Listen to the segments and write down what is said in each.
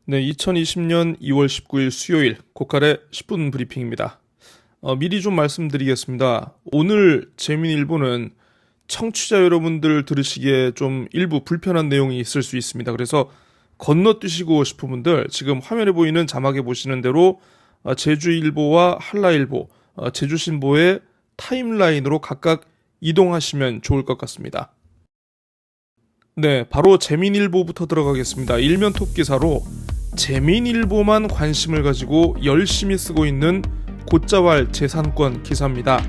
네, 2020년 2월 19일 수요일 고칼의 10분 브리핑입니다. 미리 좀 말씀드리겠습니다. 오늘 재미일보는 청취자 여러분들 들으시기에 좀 일부 불편한 내용이 있을 수 있습니다. 그래서 건너뛰시고 싶은 분들 지금 화면에 보이는 자막에 보시는 대로 제주일보와 한라일보, 제주신보의 타임라인으로 각각 이동하시면 좋을 것 같습니다. 네, 바로 재민일보부터 들어가겠습니다. 일면 톱 기사로 재민일보만 관심을 가지고 열심히 쓰고 있는 곶자왈 재산권 기사입니다.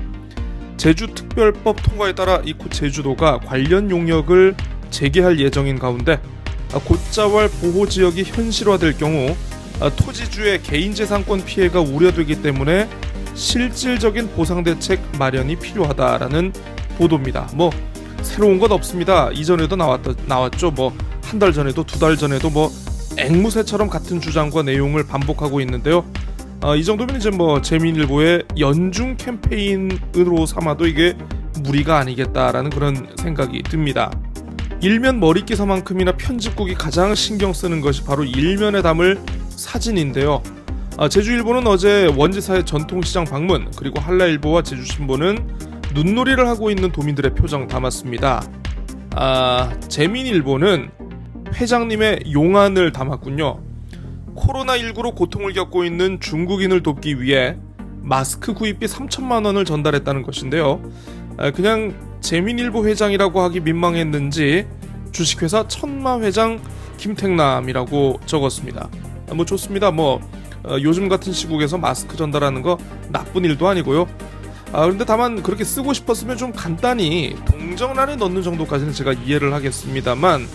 제주특별법 통과에 따라 이 제주도가 관련 용역을 재개할 예정인 가운데 곶자왈 보호지역이 현실화될 경우 토지주의 개인재산권 피해가 우려되기 때문에 실질적인 보상대책 마련이 필요하다라는 보도입니다. 새로운 것 없습니다. 이전에도 나왔죠. 한 달 전에도 두 달 전에도 앵무새처럼 같은 주장과 내용을 반복하고 있는데요. 이 정도면 이제 재민일보의 연중 캠페인으로 삼아도 이게 무리가 아니겠다라는 그런 생각이 듭니다. 일면 머릿기사만큼이나 편집국이 가장 신경 쓰는 것이 바로 일면에 담을 사진인데요. 제주일보는 어제 원지사의 전통시장 방문, 그리고 한라일보와 제주신보는 눈놀이를 하고 있는 도민들의 표정 담았습니다. 재민일보는 회장님의 용안을 담았군요. 코로나19로 고통을 겪고 있는 중국인을 돕기 위해 마스크 구입비 3천만 원을 전달했다는 것인데요. 그냥 재민일보 회장이라고 하기 민망했는지 주식회사 천마 회장 김택남이라고 적었습니다. 좋습니다. 요즘 같은 시국에서 마스크 전달하는 거 나쁜 일도 아니고요. 그런데 다만 그렇게 쓰고 싶었으면 좀 간단히 동정란에 넣는 정도까지는 제가 이해를 하겠습니다만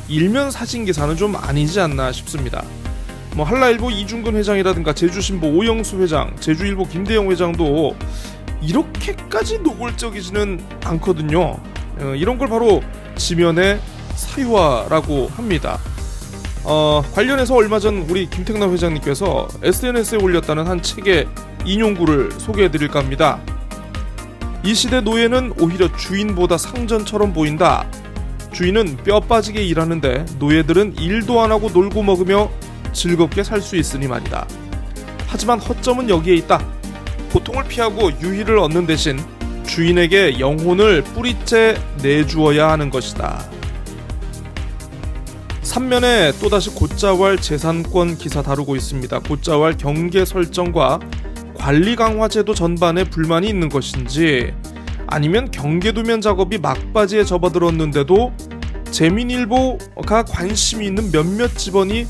일면 사진 기사는 좀 아니지 않나 싶습니다. 한라일보 이중근 회장이라든가 제주신보 오영수 회장, 제주일보 김대영 회장도 이렇게까지 노골적이지는 않거든요. 이런 걸 바로 지면의 사유화라고 합니다. 관련해서 얼마 전 우리 김택남 회장님께서 SNS에 올렸다는 한 책의 인용구를 소개해드릴까 합니다. 이 시대 노예는 오히려 주인보다 상전처럼 보인다. 주인은 뼈 빠지게 일하는데 노예들은 일도 안 하고 놀고 먹으며 즐겁게 살 수 있으니 말이다. 하지만 허점은 여기에 있다. 고통을 피하고 유희를 얻는 대신 주인에게 영혼을 뿌리째 내주어야 하는 것이다. 3면에 또다시 곶자왈 재산권 기사 다루고 있습니다. 곶자왈 경계 설정과 관리 강화 제도 전반에 불만이 있는 것인지, 아니면 경계도면 작업이 막바지에 접어들었는데도 재민일보가 관심이 있는 몇몇 집원이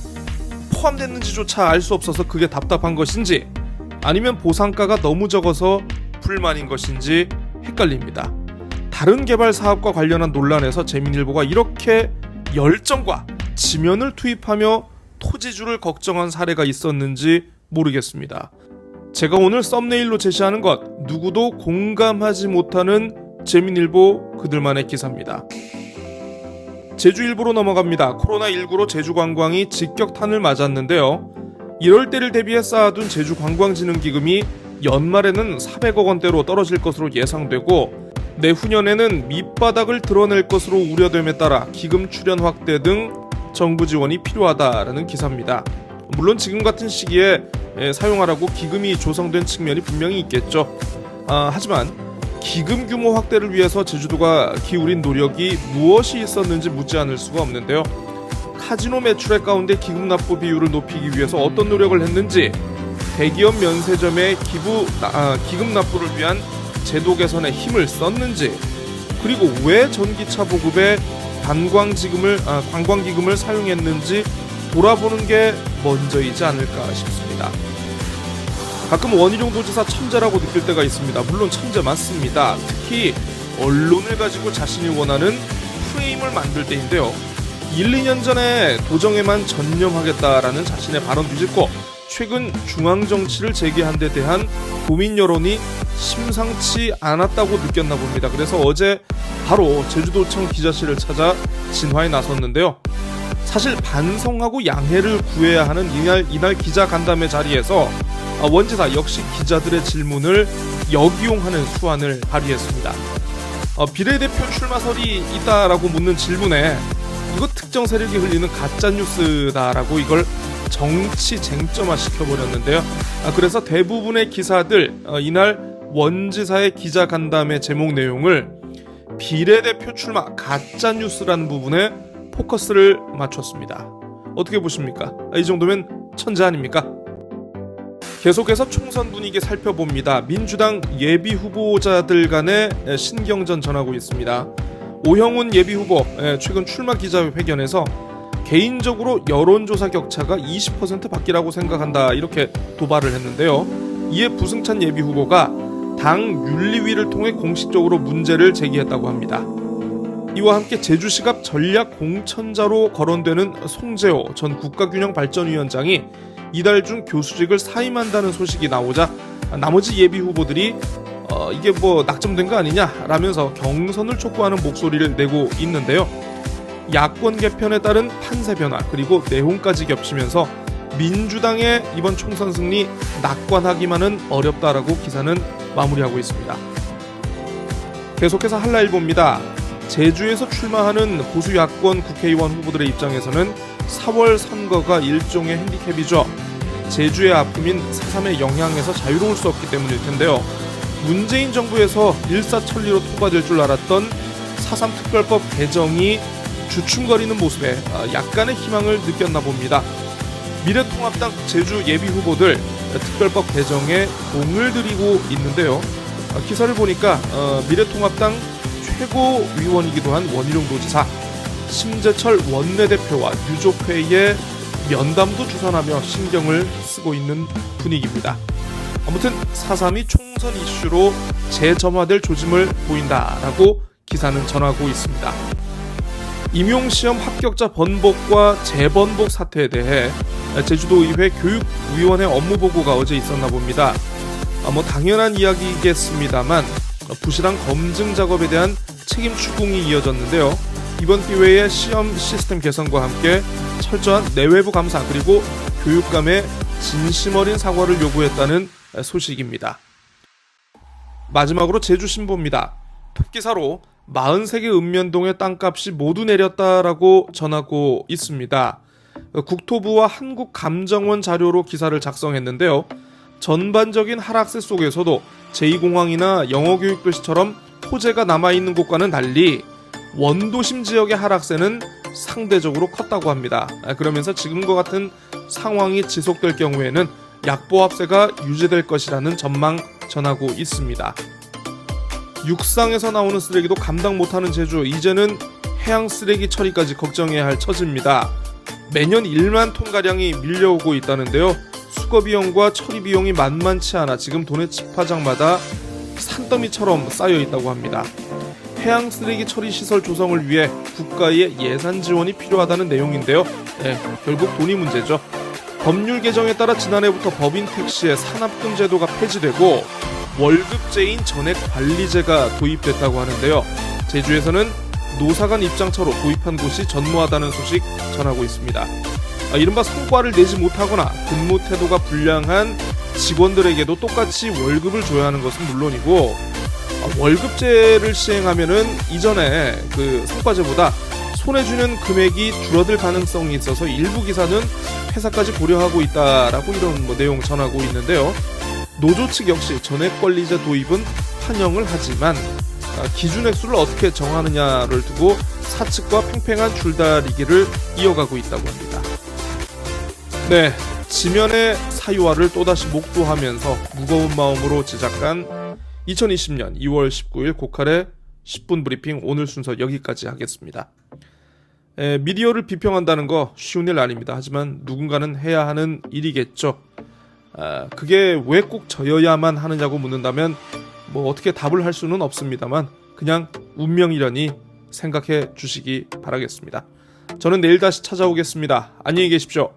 포함됐는지조차 알 수 없어서 그게 답답한 것인지, 아니면 보상가가 너무 적어서 불만인 것인지 헷갈립니다. 다른 개발 사업과 관련한 논란에서 재민일보가 이렇게 열정과 지면을 투입하며 토지주를 걱정한 사례가 있었는지 모르겠습니다. 제가 오늘 썸네일로 제시하는 것, 누구도 공감하지 못하는 재민일보 그들만의 기사입니다. 제주일보로 넘어갑니다. 코로나19로 제주관광이 직격탄을 맞았는데요. 이럴 때를 대비해 쌓아둔 제주관광진흥기금이 연말에는 400억 원대로 떨어질 것으로 예상되고, 내후년에는 밑바닥을 드러낼 것으로 우려됨에 따라 기금 출연 확대 등 정부 지원이 필요하다라는 기사입니다. 물론 지금 같은 시기에 사용하라고 기금이 조성된 측면이 분명히 있겠죠. 하지만 기금 규모 확대를 위해서 제주도가 기울인 노력이 무엇이 있었는지 묻지 않을 수가 없는데요. 카지노 매출액 가운데 기금 납부 비율을 높이기 위해서 어떤 노력을 했는지, 대기업 면세점의 기금 납부를 위한 제도 개선에 힘을 썼는지, 그리고 왜 전기차 보급에 관광기금을 사용했는지 돌아보는 게 먼저이지 않을까 싶습니다. 가끔 원희룡 도지사 천재라고 느낄 때가 있습니다. 물론 천재 맞습니다. 특히 언론을 가지고 자신이 원하는 프레임을 만들 때인데요. 1, 2년 전에 도정에만 전념하겠다라는 자신의 발언 뒤집고 최근 중앙정치를 재개한 데 대한 도민 여론이 심상치 않았다고 느꼈나 봅니다. 그래서 어제 바로 제주도청 기자실을 찾아 진화에 나섰는데요. 사실 반성하고 양해를 구해야 하는 이날 기자 간담회 자리에서 원지사 역시 기자들의 질문을 역이용하는 수완을 발휘했습니다. 비례대표 출마설이 있다라고 묻는 질문에 이거 특정 세력이 흘리는 가짜뉴스다라고 이걸 정치 쟁점화 시켜버렸는데요. 그래서 대부분의 기사들 이날 원지사의 기자 간담회 제목 내용을 비례대표 출마 가짜뉴스라는 부분에 포커스를 맞췄습니다. 어떻게 보십니까? 이 정도면 천재 아닙니까? 계속해서 총선 분위기 살펴봅니다. 민주당 예비후보자들 간의 신경전 전하고 있습니다. 오형훈 예비후보 최근 출마 기자회견에서 개인적으로 여론조사 격차가 20% 밖이라고 생각한다 이렇게 도발을 했는데요. 이에 부승찬 예비후보가 당 윤리위를 통해 공식적으로 문제를 제기했다고 합니다. 이와 함께 제주시갑 전략공천자로 거론되는 송재호 전 국가균형발전위원장이 이달 중 교수직을 사임한다는 소식이 나오자 나머지 예비후보들이 이게 뭐 낙점된 거 아니냐라면서 경선을 촉구하는 목소리를 내고 있는데요. 야권 개편에 따른 판세 변화 그리고 내홍까지 겹치면서 민주당의 이번 총선 승리 낙관하기만은 어렵다라고 기사는 마무리하고 있습니다. 계속해서 한라일보입니다. 제주에서 출마하는 보수 야권 국회의원 후보들의 입장에서는 4월 선거가 일종의 핸디캡이죠. 제주의 아픔인 4.3의 영향에서 자유로울 수 없기 때문일 텐데요. 문재인 정부에서 일사천리로 통과될 줄 알았던 4.3 특별법 개정이 주춤거리는 모습에 약간의 희망을 느꼈나 봅니다. 미래통합당 제주 예비후보들 특별법 개정에 공을 들이고 있는데요. 기사를 보니까 미래통합당 최고위원이기도 한 원희룡 도지사, 심재철 원내대표와 유족회의 면담도 주선하며 신경을 쓰고 있는 분위기입니다. 아무튼 4.3이 총선 이슈로 재점화될 조짐을 보인다라고 기사는 전하고 있습니다. 임용시험 합격자 번복과 재번복 사태에 대해 제주도의회 교육위원회 업무보고가 어제 있었나 봅니다. 당연한 이야기겠습니다만 부실한 검증 작업에 대한 책임 추궁이 이어졌는데요. 이번 기회에 시험 시스템 개선과 함께 철저한 내외부 감사 그리고 교육감의 진심 어린 사과를 요구했다는 소식입니다. 마지막으로 제주신보입니다. 톱기사로 43개 읍면동의 땅값이 모두 내렸다라고 전하고 있습니다. 국토부와 한국감정원 자료로 기사를 작성했는데요. 전반적인 하락세 속에서도 제2공항이나 영어교육도시처럼 토재가 남아있는 곳과는 달리 원도심 지역의 하락세는 상대적으로 컸다고 합니다. 그러면서 지금과 같은 상황이 지속될 경우에는 약보합세가 유지될 것이라는 전망 전하고 있습니다. 육상에서 나오는 쓰레기도 감당 못하는 제주, 이제는 해양 쓰레기 처리까지 걱정해야 할 처지입니다. 매년 1만 톤가량이 밀려오고 있다는데요. 수거 비용과 처리 비용이 만만치 않아 지금 도내 집화장마다 산더미처럼 쌓여 있다고 합니다. 해양 쓰레기 처리 시설 조성을 위해 국가의 예산 지원이 필요하다는 내용인데요. 결국 돈이 문제죠. 법률 개정에 따라 지난해부터 법인 택시의 산업금 제도가 폐지되고 월급제인 전액 관리제가 도입됐다고 하는데요. 제주에서는 노사간 입장처로 도입한 곳이 전무하다는 소식 전하고 있습니다. 이른바 성과를 내지 못하거나 근무 태도가 불량한 직원들에게도 똑같이 월급을 줘야 하는 것은 물론이고 월급제를 시행하면은 이전에 그 성과제보다 손해주는 금액이 줄어들 가능성이 있어서 일부 기사는 회사까지 고려하고 있다라고 이런 내용 전하고 있는데요. 노조 측 역시 전액관리제 도입은 환영을 하지만 기준 액수를 어떻게 정하느냐를 두고 사측과 팽팽한 줄다리기를 이어가고 있다고 합니다. 지면의 사유화를 또다시 목도하면서 무거운 마음으로 제작한 2020년 2월 19일 고칼의 10분 브리핑 오늘 순서 여기까지 하겠습니다. 미디어를 비평한다는 거 쉬운 일 아닙니다. 하지만 누군가는 해야 하는 일이겠죠. 그게 왜 꼭 저여야만 하느냐고 묻는다면 뭐 어떻게 답을 할 수는 없습니다만 그냥 운명이려니 생각해 주시기 바라겠습니다. 저는 내일 다시 찾아오겠습니다. 안녕히 계십시오.